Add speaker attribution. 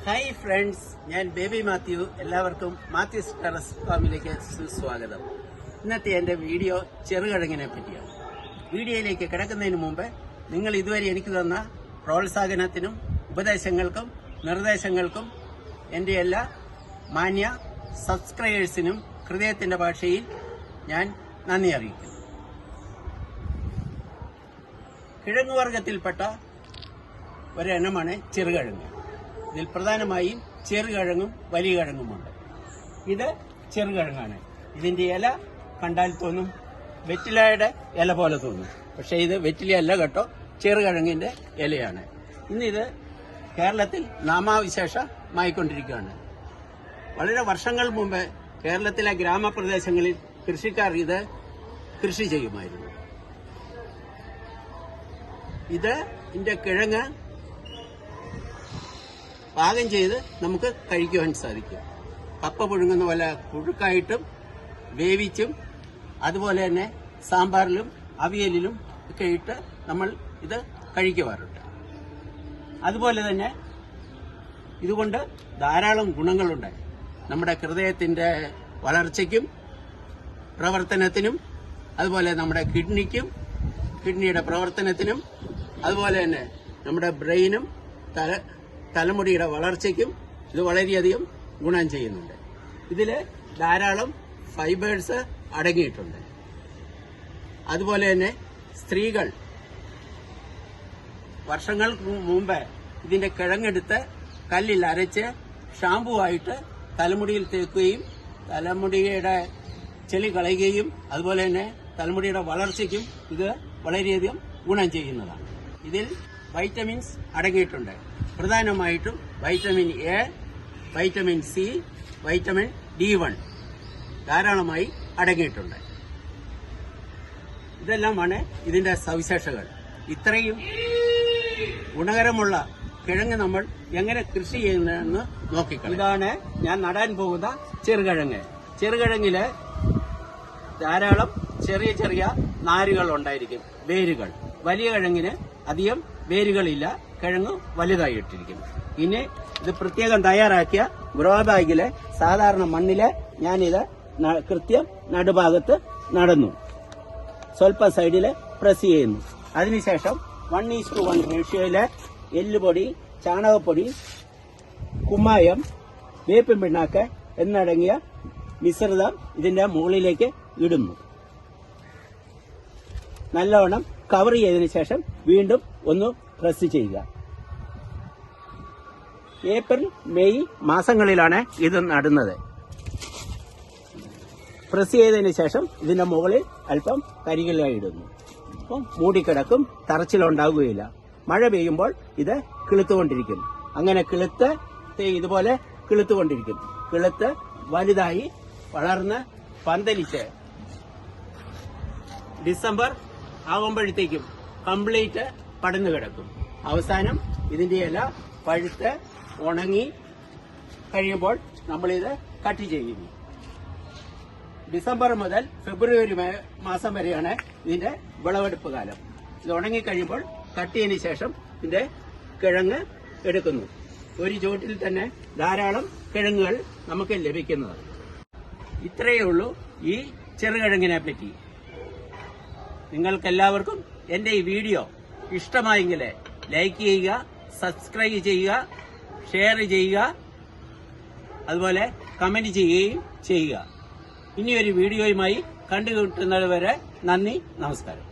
Speaker 1: Hi friends, ഞാൻ baby Mathew. എല്ലാവർക്കും Mathews terrace ഫാമിലേക്ക് സുസ്വാഗതം. ഇന്നത്തെ എൻ്റെ വീഡിയോ ചെറുകിഴങ്ങിനെ പറ്റിയാണ്. വീഡിയോയിലേക്ക് കിടക്കുന്നതിന് മുമ്പ് നിങ്ങൾ ഇതുവരെ എനിക്ക് തന്ന പ്രോത്സാഹനത്തിനും ഉപദേശങ്ങൾക്കും നിർദ്ദേശങ്ങൾക്കും എൻ്റെ എല്ലാ മാന്യ സബ്സ്ക്രൈബേഴ്സിനും ഹൃദയത്തിൻ്റെ ഭാഷയിൽ ഞാൻ നന്ദി അറിയിക്കുന്നു. കിഴങ്ങുവർഗത്തിൽപ്പെട്ട ഒരെണ്ണമാണ് ചെറുകിഴങ്ങ്. ഇതിൽ പ്രധാനമായും ചെറുകിഴങ്ങും വലിയ കിഴങ്ങുമുണ്ട്. ഇത് ചെറുകിഴങ്ങാണ്. ഇതിന്റെ ഇല കണ്ടാൽ തോന്നും വെറ്റിലയുടെ ഇല പോലെ തോന്നും. പക്ഷെ ഇത് വെറ്റില അല്ല കേട്ടോ, ചെറുകിഴങ്ങിന്റെ ഇലയാണ്. ഇന്നിത് കേരളത്തിൽ നാമാവിശേഷമായിക്കൊണ്ടിരിക്കുകയാണ്. വളരെ വർഷങ്ങൾ മുമ്പ് കേരളത്തിലെ ഗ്രാമപ്രദേശങ്ങളിൽ കൃഷിക്കാർ ഇത് കൃഷി ചെയ്യുമായിരുന്നു. ഇതിന്റെ കിഴങ്ങ് പാകം ചെയ്ത് നമുക്ക് കഴിക്കുവാൻ സാധിക്കും. കപ്പ പുഴുങ്ങുന്ന പോലെ പുഴുക്കായിട്ടും വേവിച്ചും അതുപോലെ തന്നെ സാമ്പാറിലും അവിയലിലും ഒക്കെ ഇട്ട് നമ്മൾ ഇത് കഴിക്കുവാറുണ്ട്. അതുപോലെ തന്നെ ഇതുകൊണ്ട് ധാരാളം ഗുണങ്ങളുണ്ട്. നമ്മുടെ ഹൃദയത്തിന്റെ വളർച്ചയ്ക്കും പ്രവർത്തനത്തിനും, അതുപോലെ നമ്മുടെ കിഡ്നിയുടെ പ്രവർത്തനത്തിനും, അതുപോലെ തന്നെ നമ്മുടെ ബ്രെയിനും തലമുടിയുടെ വളർച്ചയ്ക്കും ഇത് വളരെയധികം ഗുണം ചെയ്യുന്നുണ്ട്. ഇതിൽ ധാരാളം ഫൈബേഴ്സ് അടങ്ങിയിട്ടുണ്ട്. അതുപോലെ തന്നെ സ്ത്രീകൾ വർഷങ്ങൾക്ക് മുമ്പ് ഇതിന്റെ കിഴങ്ങെടുത്ത് കല്ലിൽ അരച്ച് ഷാമ്പു ആയിട്ട് തലമുടിയിൽ തേക്കുകയും തലമുടിയുടെ ചെളി കളയുകയും അതുപോലെ തന്നെ തലമുടിയുടെ വളർച്ചയ്ക്കും ഇത് വളരെയധികം ഗുണം ചെയ്യുന്നതാണ്. ഇതിൽ വൈറ്റമിൻസ് അടങ്ങിയിട്ടുണ്ട്. പ്രധാനമായിട്ടും vitamin A, vitamin C, vitamin D1 ധാരാളമായി അടങ്ങിയിട്ടുണ്ട്. ഇതെല്ലാമാണ് ഇതിന്റെ സവിശേഷതകൾ. ഇത്രയും ഗുണകരമുള്ള കിഴങ്ങ് നമ്മൾ എങ്ങനെ കൃഷി ചെയ്യുന്നതെന്ന് നോക്കിക്കളാം. ഇതാണ് ഞാൻ നടാൻ പോകുന്ന ചെറുകിഴങ്ങ്. ചെറുകിഴങ്ങില് ധാരാളം ചെറിയ ചെറിയ നാരുകൾ ഉണ്ടായിരിക്കും, വേരുകൾ. വലിയ കിഴങ്ങിന് അധികം വേരുകളില്ല, കിഴങ്ങ് വലുതായിട്ടിരിക്കും. ഇനി ഇത് പ്രത്യേകം തയ്യാറാക്കിയ ഗ്രോ ബാഗിലെ സാധാരണ മണ്ണില് ഞാനിത് കൃത്യം നടുഭാഗത്ത് നടന്നു, സ്വല്പ സൈഡില് പ്രസ് ചെയ്യുന്നു. അതിനുശേഷം 1:1 റേഷ്യോയില് എല്ലുപൊടി, ചാണകപ്പൊടി, കുമ്മായം, വേപ്പിൻ പിണ്ണാക്ക് എന്നടങ്ങിയ മിശ്രിതം ഇതിന്റെ മുകളിലേക്ക് ഇടുന്നു. നല്ലവണ്ണം കവർ ചെയ്തതിനു ശേഷം വീണ്ടും ഒന്ന് പ്രസ് ചെയ്യുക. ഏപ്രിൽ മെയ് മാസങ്ങളിലാണ് ഇത് നടുന്നത്. പ്രസ് ചെയ്തതിനു ശേഷം ഇതിന്റെ മുകളിൽ അല്പം കരികിലായി ഇടുന്നു. അപ്പം മൂടിക്കിടക്കും, തറച്ചിലുണ്ടാകുകയില്ല. മഴ പെയ്യുമ്പോൾ ഇത് കിളുത്തുകൊണ്ടിരിക്കും. അങ്ങനെ ഇതുപോലെ കിളുത്തുകൊണ്ടിരിക്കും. കിളുത്ത് വലുതായി വളർന്ന് പന്തലിച്ച് ഡിസംബർ ആകുമ്പോഴത്തേക്കും കംപ്ലീറ്റ് പടന്നു കിടക്കും. അവസാനം ഇതിന്റെ ഇല പഴുത്ത് ഉണങ്ങി കഴിയുമ്പോൾ നമ്മളിത് കട്ട് ചെയ്യുന്നു. ഡിസംബർ മുതൽ ഫെബ്രുവരി മാസം വരെയാണ് ഇതിന്റെ വിളവെടുപ്പ് കാലം. ഇത് ഉണങ്ങിക്കഴിയുമ്പോൾ കട്ട് ചെയ്തതിനു ശേഷം ഇതിന്റെ കിഴങ്ങ് എടുക്കുന്നു. ഒരു ചുവട്ടിൽ തന്നെ ധാരാളം കിഴങ്ങുകൾ നമുക്ക് ലഭിക്കുന്നതാണ്. ഇത്രയേ ഉള്ളൂ ഈ ചെറുകിഴങ്ങിനെ പറ്റി. നിങ്ങൾക്കെല്ലാവർക്കും എന്റെ ഈ വീഡിയോ ഇഷ്ടമായെങ്കിൽ ലൈക്ക് ചെയ്യുക, സബ്സ്ക്രൈബ് ചെയ്യുക, ഷെയർ ചെയ്യുക, അതുപോലെ കമന്റ് ചെയ്യുകയും ചെയ്യുക. ഇനിയൊരു വീഡിയോയുമായി കണ്ടുകിട്ടുന്നത് വരെ നന്ദി, നമസ്കാരം.